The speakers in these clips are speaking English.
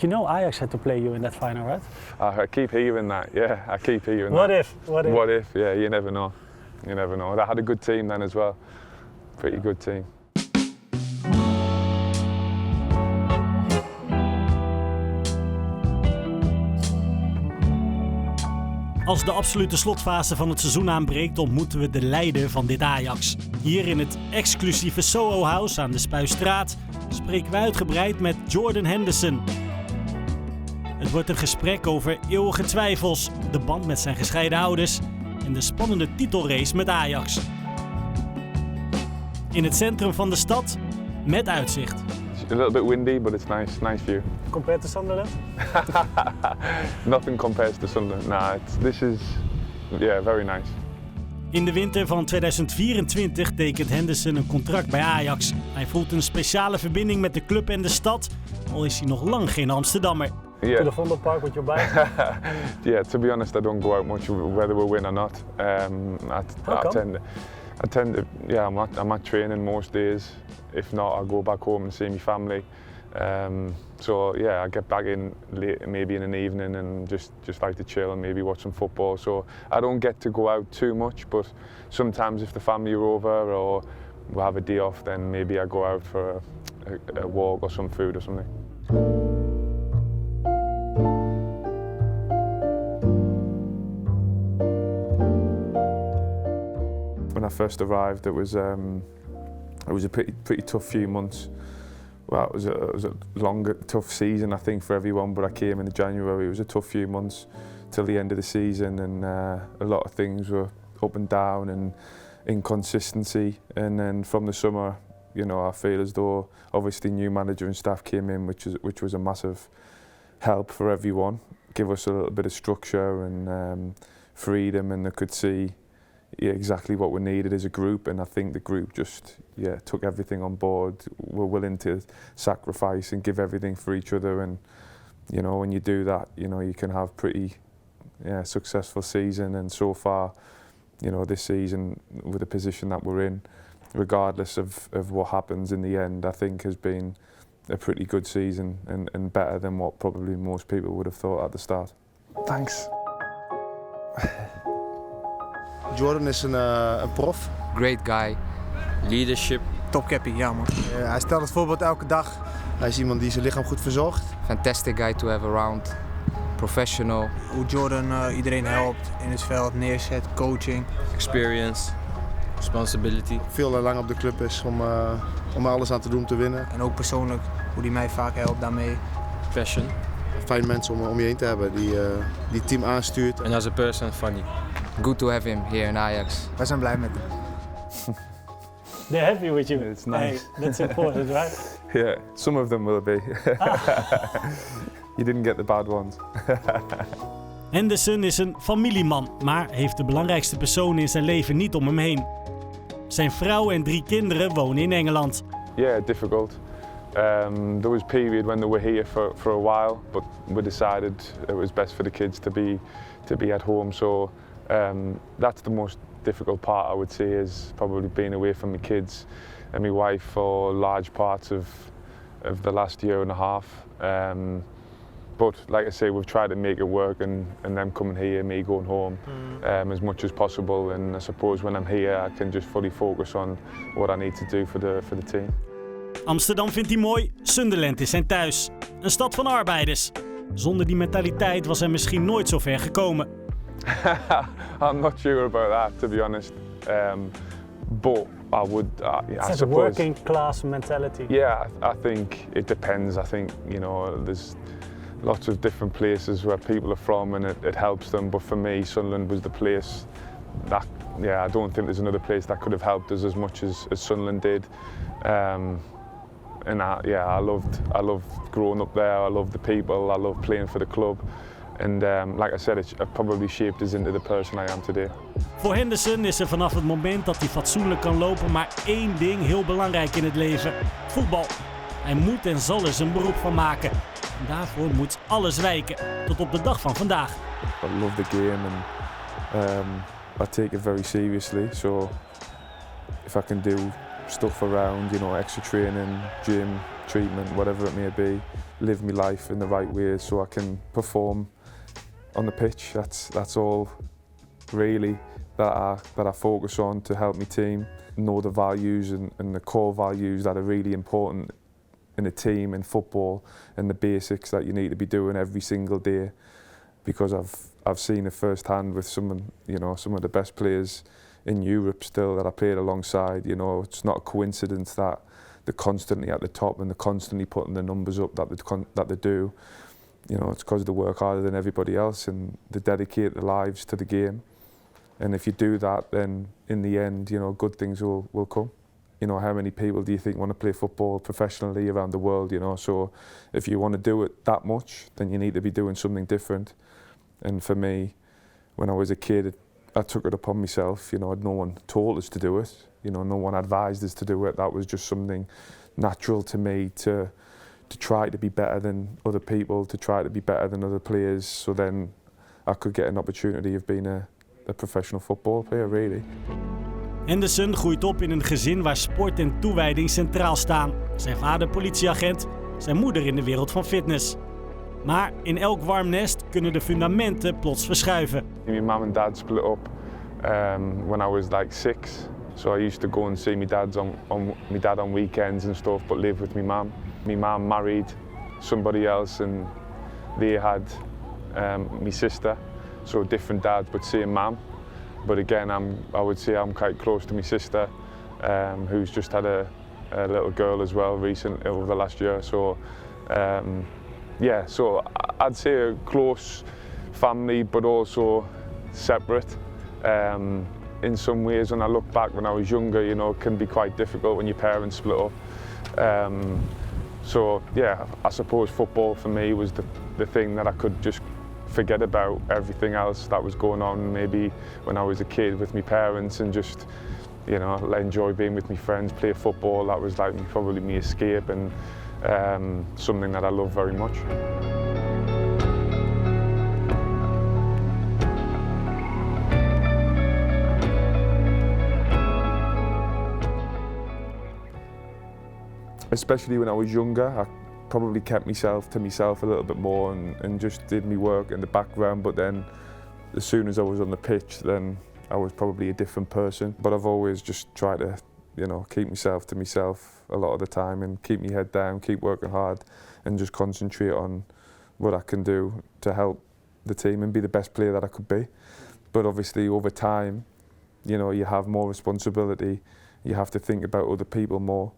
You know Ajax had to play you in that final, right? I keep hearing that, yeah, I keep hearing What that. if? What if? What if, yeah, you never know. You never know. They had a good team then as well. Pretty good team. Als de absolute slotfase van het seizoen aanbreekt, ontmoeten we de leider van dit Ajax. Hier in het exclusieve Soho House aan de Spuistraat spreken we uitgebreid met Jordan Henderson. Het wordt een gesprek over eeuwige twijfels, de band met zijn gescheiden ouders en de spannende titelrace met Ajax. In het centrum van de stad, met uitzicht. A little bit windy, but it's nice view. Compared to Sunderland? Nothing compares to Sunderland. Nah, this is, yeah, very nice. In de winter van 2024 tekent Henderson een contract bij Ajax. Hij voelt een speciale verbinding met de club en de stad, al is hij nog lang geen Amsterdammer. Yeah. To the Vondelpark with your bike? Yeah, to be honest, I don't go out much, whether we win or not. I tend to, yeah, I'm at training most days. If not, I'll go back home and see my family. So yeah, I get back in late, maybe in an evening, and just like to chill and maybe watch some football. So I don't get to go out too much, but sometimes if the family are over or we have a day off, then maybe I go out for a walk or some food or something. When I first arrived, it was a pretty tough few months. Well, it was a longer, tough season, I think, for everyone, but I came in January. It was a tough few months till the end of the season, and a lot of things were up and down and inconsistency. And then from the summer, you know, I feel as though obviously new manager and staff came in, which was a massive help for everyone. Give us a little bit of structure and freedom, and they could see exactly what we needed as a group, and I think the group just took everything on board. We're willing to sacrifice and give everything for each other, and you know, when you do that, you know, you can have pretty successful season. And so far, you know, this season with the position that we're in, regardless of what happens in the end, I think has been a pretty good season and better than what probably most people would have thought at the start. Thanks. Jordan is een prof. Great guy. Leadership. Topcappie, ja man. Hij stelt het voorbeeld elke dag. Hij is iemand die zijn lichaam goed verzorgt. Fantastic guy to have around. Professional. Hoe Jordan iedereen helpt in het veld, neerzet, coaching. Experience. Responsibility. Veel lang op de club is om alles aan te doen om te winnen. En ook persoonlijk, hoe hij mij vaak helpt daarmee. Passion. Fijn mensen om je heen te hebben die het team aanstuurt. And as a person, funny. Good to have him here in Ajax. Wij zijn blij met hem. They're happy with you. It's nice. Hey, that's important, right? Yeah, some of them will be. You didn't get the bad ones. Henderson is een familieman, maar heeft de belangrijkste persoon in zijn leven niet om hem heen. Zijn vrouw en 3 kinderen wonen in Engeland. Yeah, difficult. There was a period when they were here for a while, but we decided it was best for the kids to be at home. So that's the most difficult part, I would say, is probably being away from my kids and my wife for large parts of the last year and a half. But like I say, we've tried to make it work, and them coming here, me going home as much as possible. And I suppose when I'm here, I can just fully focus on what I need to do for the team. Amsterdam vindt hij mooi, Sunderland is zijn thuis. Een stad van arbeiders. Zonder die mentaliteit was hij misschien nooit zo ver gekomen. I'm not sure about that, to be honest. But I would, I It's suppose. a working class mentality. Yeah, I think it depends. I think, you know, there's lots of different places where people are from, and it helps them. But for me, Sunderland was the place that, I don't think there's another place that could have helped us as much as Sunderland did. And I loved growing up there. I loved the people. I loved playing for the club. And like I said, it probably shaped us into the person I am today. Voor Henderson is er vanaf het moment dat hij fatsoenlijk kan lopen maar één ding heel belangrijk in het leven: voetbal. Hij moet en zal er zijn beroep van maken. En daarvoor moet alles wijken, tot op de dag van vandaag. I love the game, and I take it very seriously. So if I can do stuff around, you know, extra training, gym, treatment, whatever it may be. Live my life in the right way so I can perform on the pitch. That's all really that I focus on to help my team know the values and the core values that are really important in a team, in football, and the basics that you need to be doing every single day. Because I've seen it firsthand with some of the best players in Europe still that I played alongside. You know, it's not a coincidence that they're constantly at the top and they're constantly putting the numbers up that they do. You know, it's because they work harder than everybody else and they dedicate their lives to the game. And if you do that, then in the end, you know, good things will come. You know, how many people do you think want to play football professionally around the world, you know? So if you want to do it that much, then you need to be doing something different. And for me, when I was a kid, I took it upon myself. You know, no one told us to do it. You know, no one advised us to do it. That was just something natural to me to try to be better than other people, to try to be better than other players. So then I could get an opportunity of being a professional football player, really. Henderson groeit op in een gezin waar sport en toewijding centraal staan. Zijn vader politieagent, zijn moeder in de wereld van fitness. Maar in elk warm nest kunnen de fundamenten plots verschuiven. My mum and dad split up when I was like 6. So I used to go and see my dad on weekends and stuff, but live with my mum. My mum married somebody else and they had my sister. So different dads, but same mum. But again, I would say I'm quite close to my sister, who's just had a little girl as well recently over the last year. So yeah, so I'd say a close family, but also separate. In some ways, when I look back when I was younger, you know, it can be quite difficult when your parents split up. So yeah, I suppose football for me was the thing that I could just forget about everything else that was going on maybe when I was a kid with my parents and just, you know, enjoy being with my friends, play football. That was like probably my escape and something that I love very much. Especially when I was younger, I probably kept myself to myself a little bit more and just did my work in the background, but then as soon as I was on the pitch, then I was probably a different person. But I've always just tried to, you know, keep myself to myself a lot of the time and keep my head down, keep working hard and just concentrate on what I can do to help the team and be the best player that I could be. But obviously over time, you know, you have more responsibility, you have to think about other people more.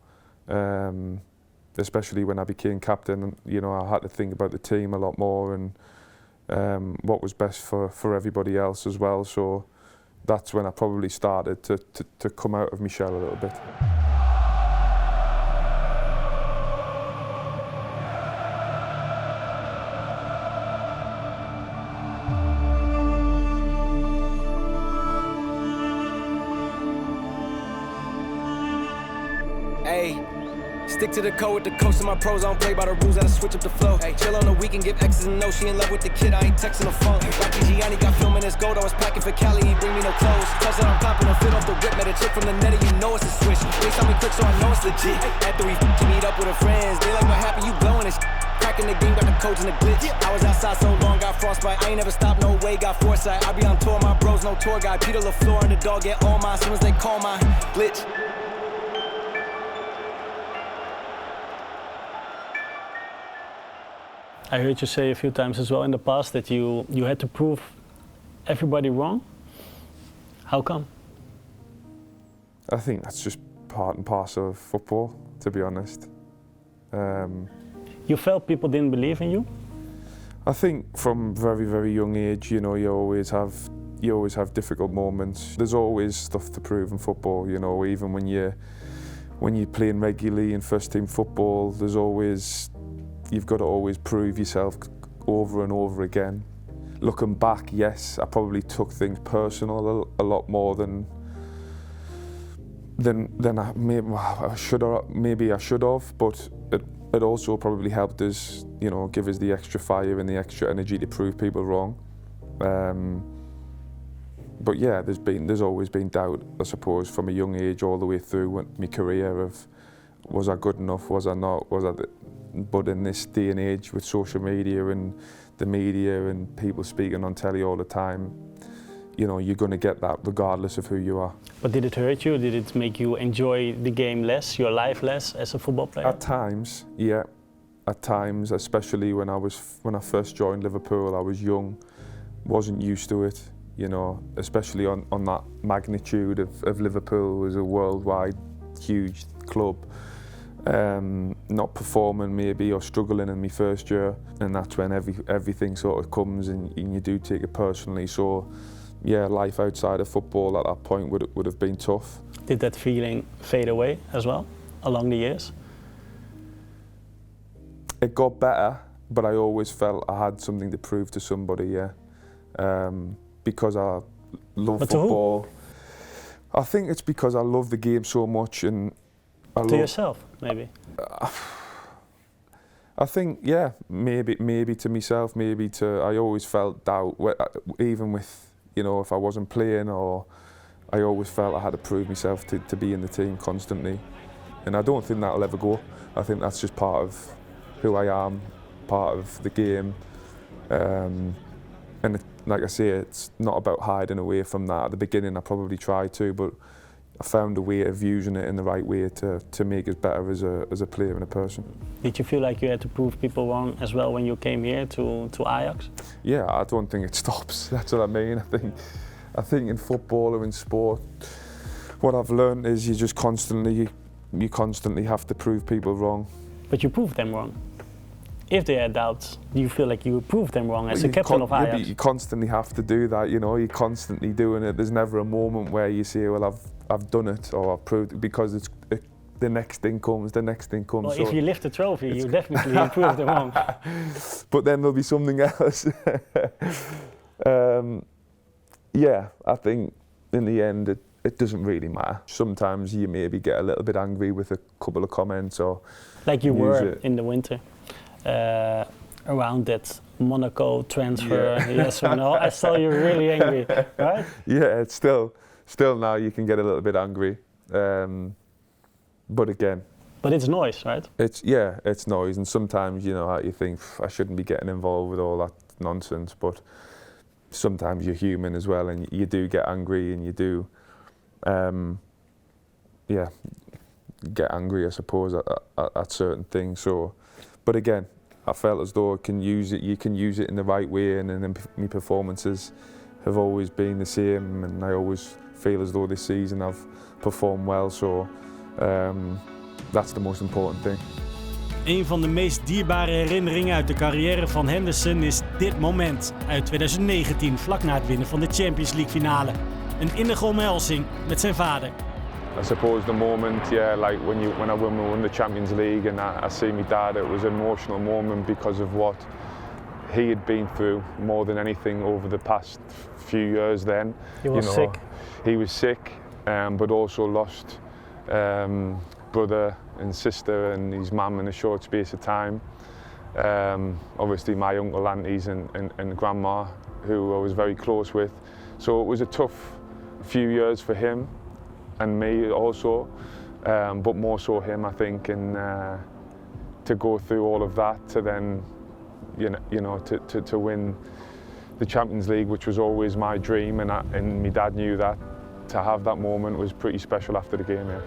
Especially when I became captain, you know, I had to think about the team a lot more and what was best for everybody else as well. So that's when I probably started to come out of my shell a little bit. Stick to the code with the coast of my pros. I don't play by the rules, I just switch up the flow. Hey, chill on the weekend, give X's and no. She in love with the kid, I ain't texting the phone. Rocky Gianni got filming his gold. I was packing for Cali, he bring me no clothes. Touchdown, I'm popping a fit off the whip. Met a chick from the net, you know it's a switch. FaceTime me quick, so I know it's legit. After we meet up with her friends, they like, what happened? You blowing this. Cracking the game, got the codes and the glitch. I was outside so long, got frostbite. I ain't never stopped, no way, got foresight. I be on tour, my bros, no tour guide. Peter LaFleur and the dog get all mine. As soon as they call my glitch. I heard you say a few times as well in the past that you had to prove everybody wrong. How come? I think that's just part and parcel of football, to be honest. You felt people didn't believe in you? I think from very, very young age, you know, you always have difficult moments. There's always stuff to prove in football, you know, even when you're playing regularly in first team football, you've got to always prove yourself over and over again. Looking back, yes, I probably took things personal a lot more than I should have, but it also probably helped us, you know, give us the extra fire and the extra energy to prove people wrong. but yeah, there's always been doubt, I suppose, from a young age all the way through my career of was I good enough, was I not, but in this day and age with social media and the media and people speaking on telly all the time, you know, you're going to get that regardless of who you are. But did it hurt you? Did it make you enjoy the game less, your life less as a football player? At times, yeah. At times, especially when I first joined Liverpool, I was young, wasn't used to it, you know, especially on that magnitude of Liverpool as a worldwide huge club. Not performing maybe or struggling in my first year, and that's when everything sort of comes and you do take it personally. So yeah, life outside of football at that point would have been tough. Did that feeling fade away as well along the years? It got better, but I always felt I had something to prove to somebody, yeah. Because I love football. I think it's because I love the game so much, and to yourself, maybe? I think, yeah, maybe to myself, maybe to, I always felt doubt, even with, you know, if I wasn't playing, or I always felt I had to prove myself to be in the team constantly. And I don't think that'll ever go. I think that's just part of who I am, part of the game. And like I say, it's not about hiding away from that. At the beginning, I probably tried to, but I found a way of using it in the right way to make us better as a player and a person. Did you feel like you had to prove people wrong as well when you came here to Ajax? Yeah, I don't think it stops. That's what I mean. I think in football or in sport, what I've learned is you constantly have to prove people wrong. But you proved them wrong. If they had doubts, do you feel like you proved them wrong as a captain of Ajax? You constantly have to do that, you know, you're constantly doing it. There's never a moment where you say, well, I've done it or I've proved it, because the next thing comes. Well, so if you lift the trophy, you definitely proved them wrong. But then there'll be something else. Yeah, I think in the end it doesn't really matter. Sometimes you maybe get a little bit angry with a couple of comments, or like you were in the winter. Around that Monaco transfer, yes or no? I saw you really angry, right? Yeah, it's still now you can get a little bit angry, but again. But it's noise, right? It's noise, and sometimes, you know, you think I shouldn't be getting involved with all that nonsense, but sometimes you're human as well, and you do get angry, and you do, get angry, I suppose, at certain things. So, but again, I felt as though you can use it in the right way, and then my performances have always been the same, and I always feel as though this season I've performed well, so that's the most important thing. Een van de meest dierbare herinneringen uit de carrière van Henderson is dit moment uit 2019, vlak na het winnen van de Champions League finale. Een innige omhelzing met zijn vader. I suppose the moment, like when I won the Champions League and I see my dad, it was an emotional moment because of what he had been through more than anything over the past few years then. He was sick. He was sick, but also lost brother and sister and his mum in a short space of time. Obviously my uncle, aunties and grandma, who I was very close with. So it was a tough few years for him and me also, but more so him, I think, and to go through all of that, to then, to win the Champions League, which was always my dream, and my dad knew that. To have that moment was pretty special after the game, yeah.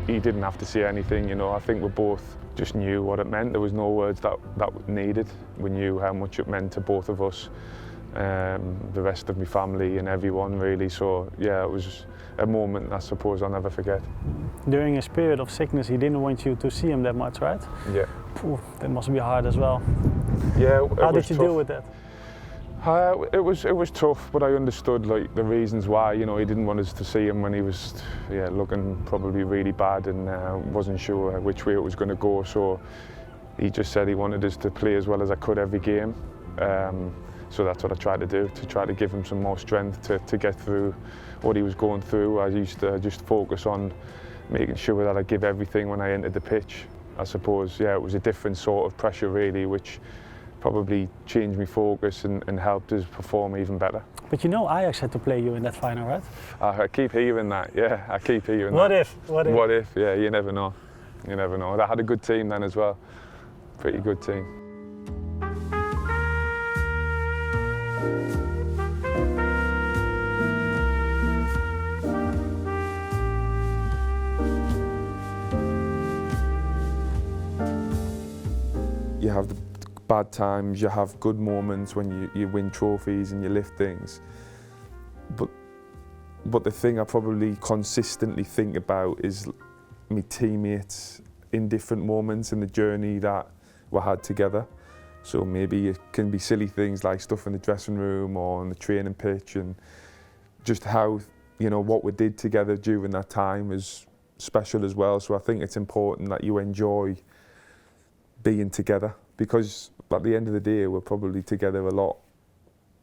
He didn't have to say anything, you know. I think we both just knew what it meant. There was no words that needed. We knew how much it meant to both of us, the rest of my family and everyone, really. So yeah, it was a moment I suppose I'll never forget. During his period of sickness, he didn't want you to see him that much, right? Yeah. Pooh, that must be hard as well. Yeah. How did you deal with that? It was tough, but I understood like the reasons why. You know, he didn't want us to see him when he was looking probably really bad and wasn't sure which way it was going to go. So he just said he wanted us to play as well as I could every game. So that's what I tried to do, to try to give him some more strength to get through what he was going through. I used to just focus on making sure that I give everything when I entered the pitch. I suppose, yeah, it was a different sort of pressure really, which probably changed my focus and helped us perform even better. But you know Ajax had to play you in that final, right? I keep hearing that, yeah, I keep hearing What that. if? What if? What if? Yeah, you never know. You never know. They had a good team then as well. Pretty good team. You have the bad times, you have good moments when you win trophies and you lift things. But the thing I probably consistently think about is my teammates in different moments in the journey that we had together. So maybe it can be silly things like stuff in the dressing room or on the training pitch, and just how, what we did together during that time is special as well. So I think it's important that you enjoy being together, because at the end of the day we're probably together a lot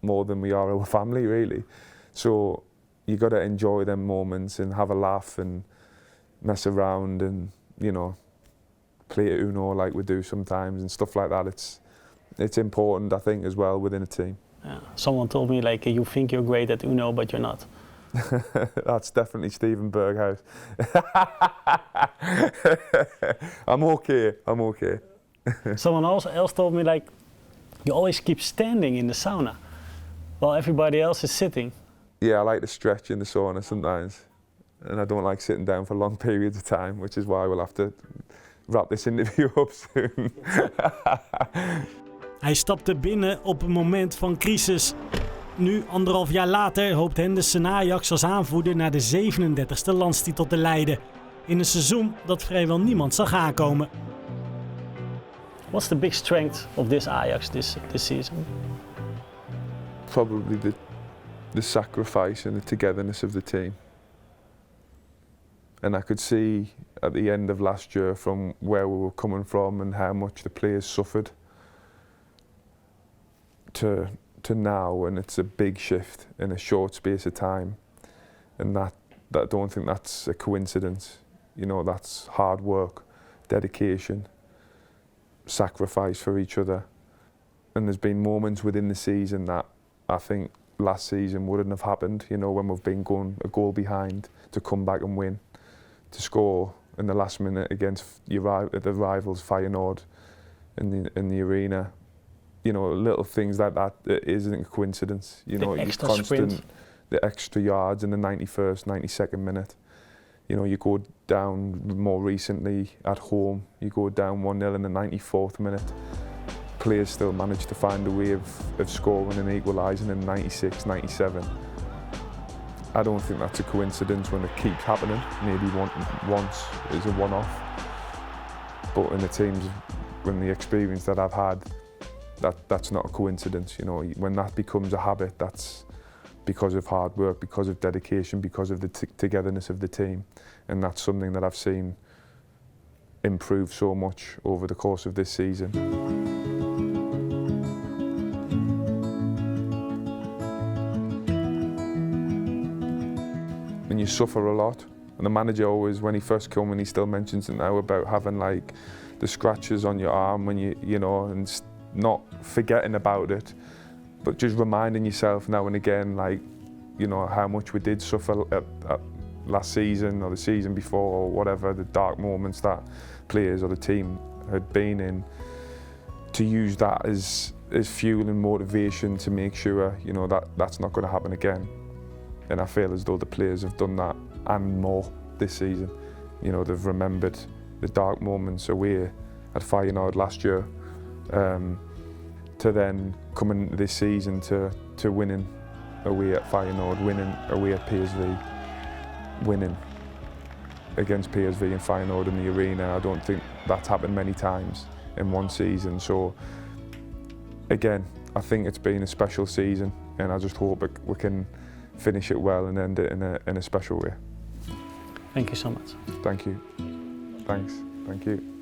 more than we are our family, really. So you got to enjoy them moments and have a laugh and mess around and play at Uno like we do sometimes and stuff like that. It's important, I think, as well within a team. Yeah. Someone told me like you think you're great at Uno but you're not. That's definitely Stephen Berghouse. I'm okay. Someone else told me like you always keep standing in the sauna while everybody else is sitting. Yeah, I like to stretch in the sauna sometimes, and I don't like sitting down for long periods of time, which is why we'll have to wrap this interview up soon. Hij stapte binnen op een moment van crisis. Nu, 1,5 jaar later, hoopt Henderson Ajax als aanvoerder naar de 37e landstitel te leiden. In een seizoen dat vrijwel niemand zag aankomen. What's the big strength of this Ajax this season? Probably the sacrifice and the togetherness of the team. And I could see at the end of last year from where we were coming from and how much the players suffered to now, and it's a big shift in a short space of time. And that I don't think that's a coincidence. That's hard work, dedication, sacrifice for each other. And there's been moments within the season that I think last season wouldn't have happened, when we've been going a goal behind to come back and win, to score in the last minute against the rivals Feyenoord in the arena. Little things like that, it isn't a coincidence. The extra sprint. The extra yards in the 91st, 92nd minute. You go down more recently at home, you go down 1-0 in the 94th minute. Players still manage to find a way of scoring and equalising in 96, 97. I don't think that's a coincidence when it keeps happening. Maybe once is a one-off. But in the teams, when the experience that I've had, that's not a coincidence. When that becomes a habit, that's because of hard work, because of dedication, because of the togetherness of the team. And that's something that I've seen improve so much over the course of this season. And you suffer a lot. And the manager always, when he first came, and he still mentions it now, about having like the scratches on your arm when and not forgetting about it, but just reminding yourself now and again, like, how much we did suffer at last season or the season before or whatever, the dark moments that players or the team had been in, to use that as fuel and motivation to make sure, that's not going to happen again. And I feel as though the players have done that and more this season. They've remembered the dark moments away at Feyenoord last year, to then coming this season to winning away at Feyenoord, winning away at PSV, winning against PSV and Feyenoord in the arena. I don't think that's happened many times in one season. So again, I think it's been a special season, and I just hope we can finish it well and end it in a special way. Thank you so much. Thank you. Thanks. Thank you.